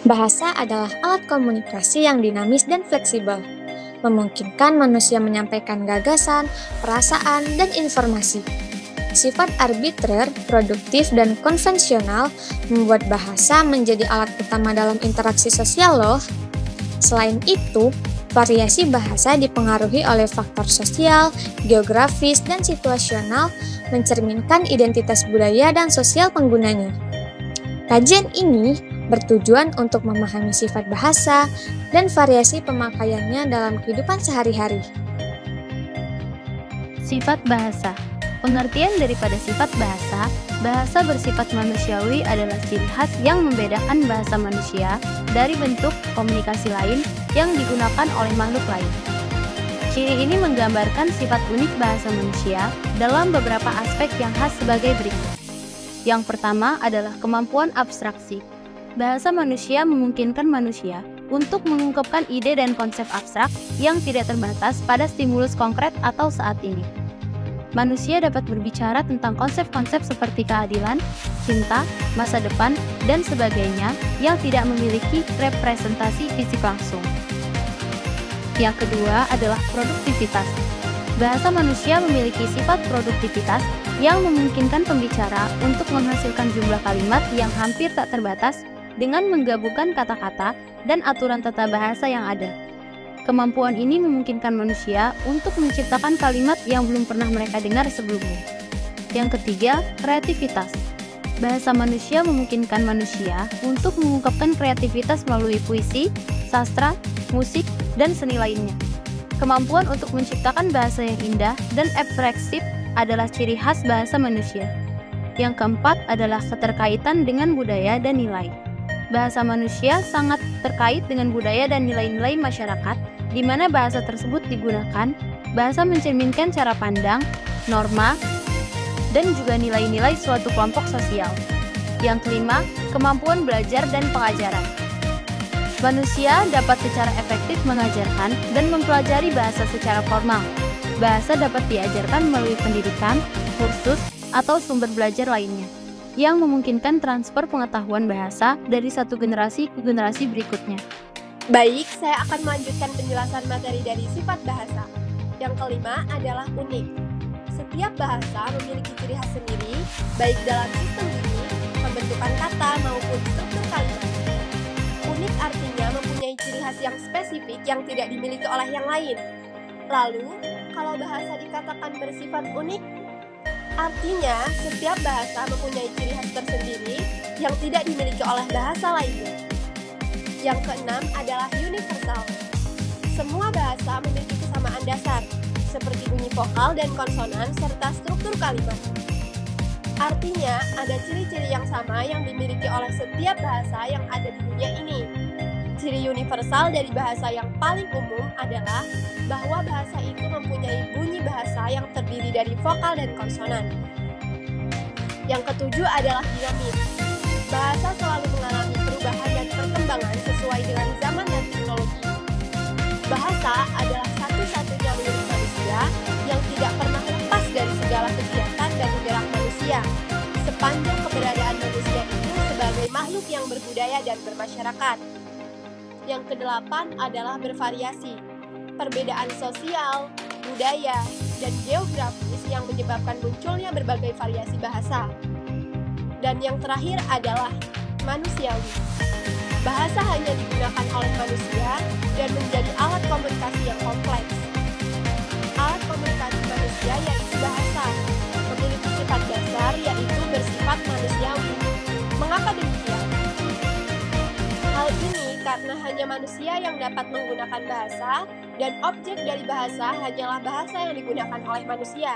Bahasa adalah alat komunikasi yang dinamis dan fleksibel, memungkinkan manusia menyampaikan gagasan, perasaan, dan informasi. Sifat arbitrer, produktif, dan konvensional membuat bahasa menjadi alat utama dalam interaksi sosial loh. Selain itu, variasi bahasa dipengaruhi oleh faktor sosial, geografis, dan situasional, mencerminkan identitas budaya dan sosial penggunanya. Kajian ini bertujuan untuk memahami sifat bahasa dan variasi pemakaiannya dalam kehidupan sehari-hari. Sifat bahasa. Pengertian daripada sifat bahasa, bahasa bersifat manusiawi adalah ciri khas yang membedakan bahasa manusia dari bentuk komunikasi lain yang digunakan oleh makhluk lain. Ciri ini menggambarkan sifat unik bahasa manusia dalam beberapa aspek yang khas sebagai berikut. Yang pertama adalah kemampuan abstraksi. Bahasa manusia memungkinkan manusia untuk mengungkapkan ide dan konsep abstrak yang tidak terbatas pada stimulus konkret atau saat ini. Manusia dapat berbicara tentang konsep-konsep seperti keadilan, cinta, masa depan, dan sebagainya yang tidak memiliki representasi fisik langsung. Yang kedua adalah produktivitas. Bahasa manusia memiliki sifat produktivitas yang memungkinkan pembicara untuk menghasilkan jumlah kalimat yang hampir tak terbatas dengan menggabungkan kata-kata dan aturan tata bahasa yang ada. Kemampuan ini memungkinkan manusia untuk menciptakan kalimat yang belum pernah mereka dengar sebelumnya. Yang ketiga, kreativitas. Bahasa manusia memungkinkan manusia untuk mengungkapkan kreativitas melalui puisi, sastra, musik, dan seni lainnya. Kemampuan untuk menciptakan bahasa yang indah dan ekspresif adalah ciri khas bahasa manusia. Yang keempat adalah keterkaitan dengan budaya dan nilai. Bahasa manusia sangat terkait dengan budaya dan nilai-nilai masyarakat, di mana bahasa tersebut digunakan. Bahasa mencerminkan cara pandang, norma, dan juga nilai-nilai suatu kelompok sosial. Yang kelima, kemampuan belajar dan pengajaran. Manusia dapat secara efektif mengajarkan dan mempelajari bahasa secara formal. Bahasa dapat diajarkan melalui pendidikan, kursus, atau sumber belajar lainnya, yang memungkinkan transfer pengetahuan bahasa dari satu generasi ke generasi berikutnya. Baik, saya akan melanjutkan penjelasan materi dari sifat bahasa. Yang kelima adalah unik. Setiap bahasa memiliki ciri khas sendiri, baik dalam sistem bunyi, pembentukan kata, maupun struktur kalimat. Unik artinya mempunyai ciri khas yang spesifik yang tidak dimiliki oleh yang lain. Lalu, kalau bahasa dikatakan bersifat unik, artinya setiap bahasa mempunyai ciri khas tersendiri yang tidak dimiliki oleh bahasa lainnya. Yang keenam adalah universal. Semua bahasa memiliki kesamaan dasar, seperti bunyi vokal dan konsonan serta struktur kalimat. Artinya, ada ciri-ciri yang sama yang dimiliki oleh setiap bahasa yang ada di dunia ini. Ciri universal dari bahasa yang paling umum adalah bahwa bahasa itu mempunyai bunyi bahasa yang terdiri dari vokal dan konsonan. Yang ketujuh adalah dinamis. Bahasa selalu mengalami perubahan dan perkembangan sesuai dengan zaman dan teknologi. Bahasa adalah satu-satunya milik manusia yang tidak pernah lepas dari segala kegiatan dan gerak manusia, sepanjang keberadaan manusia itu sebagai makhluk yang berbudaya dan bermasyarakat. Yang kedelapan adalah bervariasi. Perbedaan sosial, budaya, dan geografis yang menyebabkan munculnya berbagai variasi bahasa. Dan yang terakhir adalah manusiawi. Bahasa hanya digunakan oleh manusia dan menjadi alat komunikasi yang kompleks. Alat komunikasi manusia yaitu bahasa, memiliki sifat dasar yaitu bersifat manusiawi. Mengapa demikian? Hal ini karena hanya manusia yang dapat menggunakan bahasa dan objek dari bahasa hanyalah bahasa yang digunakan oleh manusia.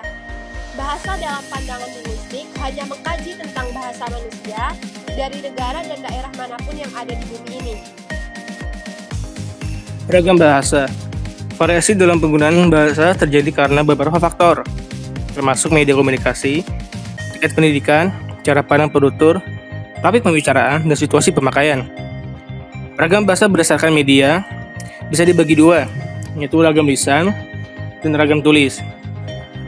Bahasa dalam pandangan linguistik hanya mengkaji tentang bahasa manusia dari negara dan daerah manapun yang ada di bumi ini. Ragam bahasa. Variasi dalam penggunaan bahasa terjadi karena beberapa faktor, termasuk media komunikasi, tingkat pendidikan, cara pandang penutur, topik pembicaraan, dan situasi pemakaian. Ragam bahasa berdasarkan media bisa dibagi dua, yaitu ragam lisan dan ragam tulis.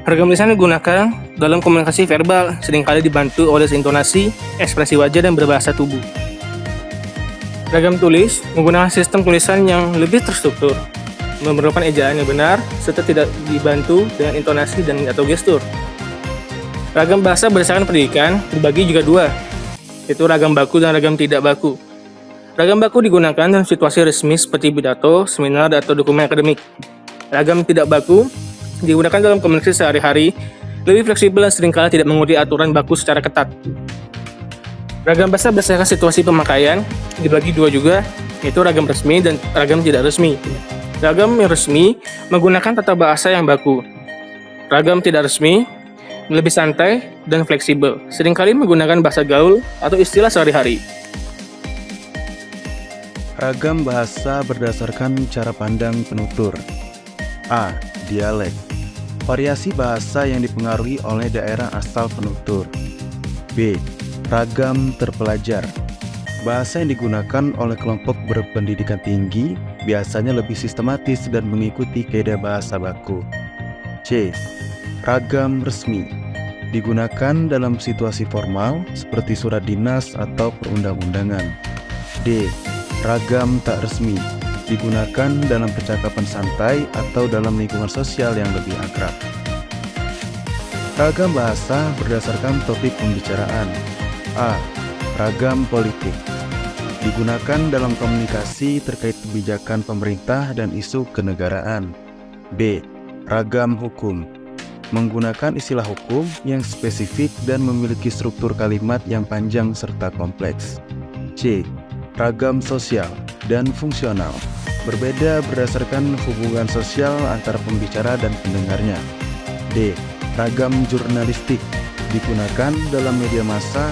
Ragam lisan digunakan dalam komunikasi verbal, seringkali dibantu oleh intonasi, ekspresi wajah, dan berbahasa tubuh. Ragam tulis menggunakan sistem tulisan yang lebih terstruktur, memerlukan ejaan yang benar, serta tidak dibantu dengan intonasi dan atau gestur. Ragam bahasa berdasarkan pendidikan dibagi juga dua, yaitu ragam baku dan ragam tidak baku. Ragam baku digunakan dalam situasi resmi seperti pidato, seminar, atau dokumen akademik. Ragam tidak baku digunakan dalam komunikasi sehari-hari, lebih fleksibel dan seringkali tidak mengikuti aturan baku secara ketat. Ragam bahasa berdasarkan situasi pemakaian dibagi dua juga, yaitu ragam resmi dan ragam tidak resmi. Ragam yang resmi menggunakan tata bahasa yang baku. Ragam tidak resmi lebih santai dan fleksibel, seringkali menggunakan bahasa gaul atau istilah sehari-hari. Ragam bahasa berdasarkan cara pandang penutur. A. Dialek. Variasi bahasa yang dipengaruhi oleh daerah asal penutur. B. Ragam terpelajar. Bahasa yang digunakan oleh kelompok berpendidikan tinggi biasanya lebih sistematis dan mengikuti kaidah bahasa baku. C. Ragam resmi. Digunakan dalam situasi formal seperti surat dinas atau perundang-undangan. D. Ragam tak resmi. Digunakan dalam percakapan santai atau dalam lingkungan sosial yang lebih akrab. Ragam bahasa berdasarkan topik pembicaraan. A. Ragam politik. Digunakan dalam komunikasi terkait kebijakan pemerintah dan isu kenegaraan. B. Ragam hukum. Menggunakan istilah hukum yang spesifik dan memiliki struktur kalimat yang panjang serta kompleks. C. Ragam sosial dan fungsional. Berbeda berdasarkan hubungan sosial antara pembicara dan pendengarnya. D. Ragam jurnalistik. Digunakan dalam media massa,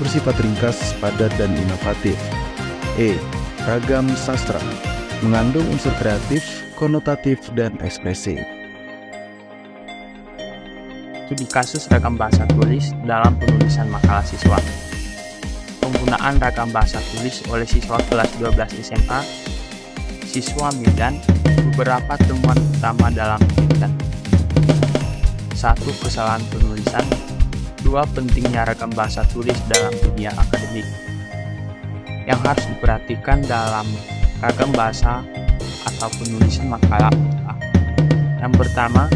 bersifat ringkas, padat, dan inovatif. E. Ragam sastra. Mengandung unsur kreatif, konotatif, dan ekspresif. Studi kasus ragam bahasa tulis dalam penulisan makalah siswa. Penggunaan ragam bahasa tulis oleh siswa kelas 12 SMA, siswa Medan, beberapa temuan utama dalam penelitian. 1. Kesalahan penulisan. 2. Pentingnya ragam bahasa tulis dalam dunia akademik. Yang harus diperhatikan dalam ragam bahasa atau penulisan makalah. Yang pertama,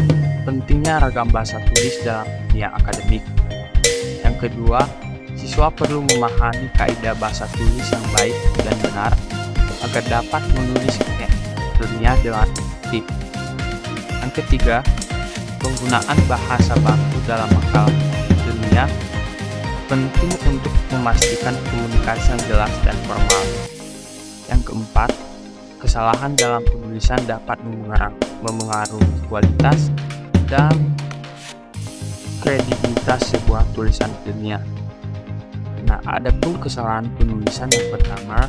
pentingnya ragam bahasa tulis dalam dunia akademik. Yang kedua, siswa perlu memahami kaidah bahasa tulis yang baik dan benar agar dapat menulis ilmiah dengan efektif. Yang ketiga, penggunaan bahasa baku dalam makalah ilmiah penting untuk memastikan komunikasi yang jelas dan formal. Yang keempat, kesalahan dalam penulisan dapat memengaruhi kualitas dan kredibilitas sebuah tulisan ilmiah. Nah, ada pun kesalahan penulisan yang pertama,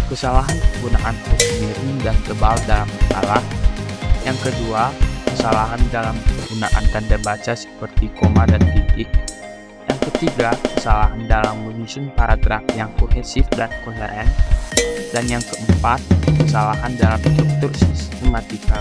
kesalahan penggunaan huruf miring dan tebal dalam makalah. Yang kedua, kesalahan dalam penggunaan tanda baca seperti koma dan titik. Yang ketiga, kesalahan dalam menyusun paragraf yang kohesif dan koheren. Dan yang keempat, kesalahan dalam struktur sistematika.